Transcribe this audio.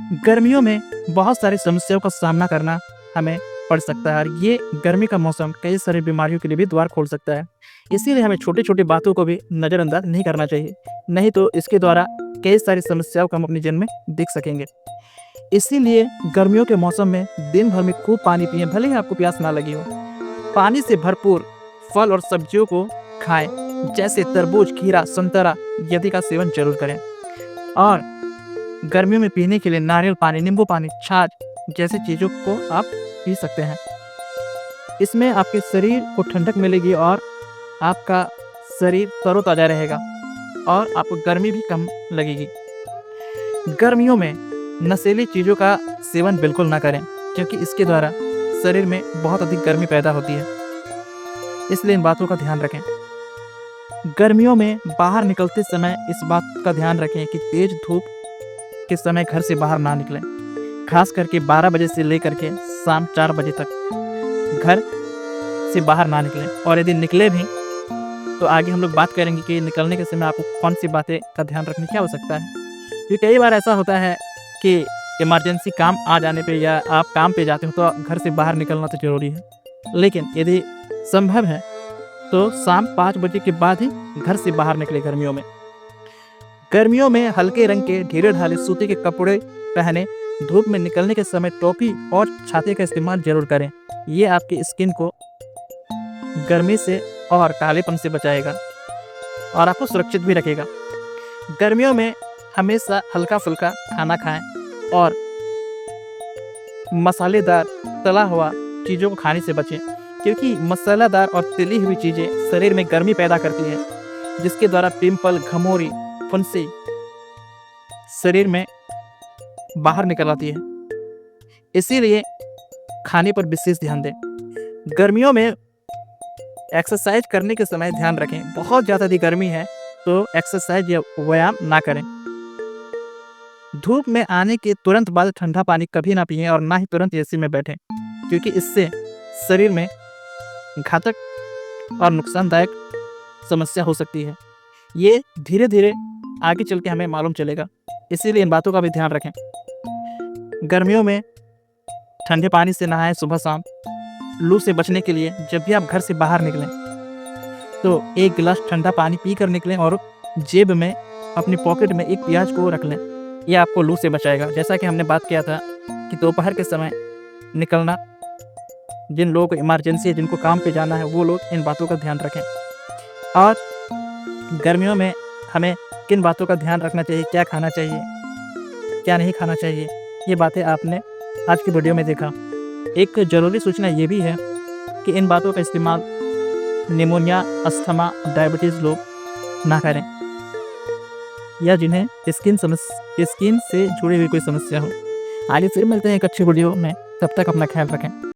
गर्मियों में बहुत सारी समस्याओं का सामना करना हमें पड़ सकता है और ये गर्मी का मौसम कई सारी बीमारियों के लिए भी द्वार खोल सकता है। इसीलिए हमें छोटी-छोटी बातों को भी नज़रअंदाज नहीं करना चाहिए, नहीं तो इसके द्वारा कई सारी समस्याओं को हम अपने जीवन में देख सकेंगे। इसीलिए गर्मियों के मौसम में दिन भर में खूब पानी पिएँ, भले ही आपको प्यास ना लगी हो। पानी से भरपूर फल और सब्जियों को खाएँ, जैसे तरबूज, खीरा, संतरा आदि का सेवन ज़रूर करें और गर्मियों में पीने के लिए नारियल पानी, नींबू पानी, छाछ जैसी चीज़ों को आप पी सकते हैं। इसमें आपके शरीर को ठंडक मिलेगी और आपका शरीर तरोताज़ा रहेगा और आपको गर्मी भी कम लगेगी। गर्मियों में नशीली चीज़ों का सेवन बिल्कुल ना करें, क्योंकि इसके द्वारा शरीर में बहुत अधिक गर्मी पैदा होती है। इसलिए इन बातों का ध्यान रखें। गर्मियों में बाहर निकलते समय इस बात का ध्यान रखें कि तेज़ धूप के समय घर से बाहर ना निकलें। खास करके 12 बजे से लेकर के शाम 4 बजे तक घर से बाहर ना निकलें और यदि निकले भी तो आगे हम लोग बात करेंगे कि निकलने के समय आपको कौन-सी बातें का ध्यान रखने की आवश्यकता है। क्योंकि कई बार ऐसा होता है कि इमरजेंसी काम आ जाने पे या आप काम पे जाते हो तो घर से बाहर निकलना तो ज़रूरी है। लेकिन यदि संभव है तो शाम 5 बजे के बाद ही घर से बाहर निकलें गर्मियों में। गर्मियों में हल्के रंग के ढीले-ढाले सूती के कपड़े पहने, धूप में निकलने के समय टोपी और छाते का इस्तेमाल ज़रूर करें। ये आपकी स्किन को गर्मी से और कालेपन से बचाएगा और आपको सुरक्षित भी रखेगा। गर्मियों में हमेशा हल्का-फुल्का खाना खाएँ और मसालेदार तला हुआ चीज़ों को खाने से बचें, क्योंकि मसालेदार और तली हुई चीज़ें शरीर में गर्मी पैदा करती हैं, जिसके द्वारा पिंपल, घमौरी, फुंसी शरीर में बाहर निकल आती है। इसीलिए खाने पर विशेष ध्यान दें। गर्मियों में एक्सरसाइज करने के समय ध्यान रखें। बहुत ज़्यादा यदि गर्मी है तो एक्सरसाइज या व्यायाम ना करें। धूप में आने के तुरंत बाद ठंडा पानी कभी ना पिएं और ना ही तुरंत एसी में बैठें, क्योंकि इससे शरीर में घातक और नुकसानदायक समस्या हो सकती है। ये धीरे-धीरे आगे चल के हमें मालूम चलेगा, इसीलिए इन बातों का भी ध्यान रखें। गर्मियों में ठंडे पानी से नहाएं सुबह-शाम। लू से बचने के लिए जब भी आप घर से बाहर निकलें तो 1 गिलास ठंडा पानी पी कर निकलें और जेब में अपनी पॉकेट में एक प्याज को रख लें। ये आपको लू से बचाएगा। जैसा कि हमने बात किया था कि दोपहर के समय निकलना, जिन लोगों को इमरजेंसी है, जिनको काम पे जाना है, वो लोग इन बातों का ध्यान रखें। और गर्मियों में हमें किन बातों का ध्यान रखना चाहिए, क्या खाना चाहिए, क्या नहीं खाना चाहिए, ये बातें आपने आज की वीडियो में देखा। एक ज़रूरी सूचना ये भी है कि इन बातों का इस्तेमाल निमोनिया, अस्थमा, डायबिटीज़ लोग ना करें या जिन्हें स्किन से जुड़ी हुई कोई समस्या हो। आगे फिर मिलते हैं एक अच्छी वीडियो में, तब तक अपना ख्याल रखें।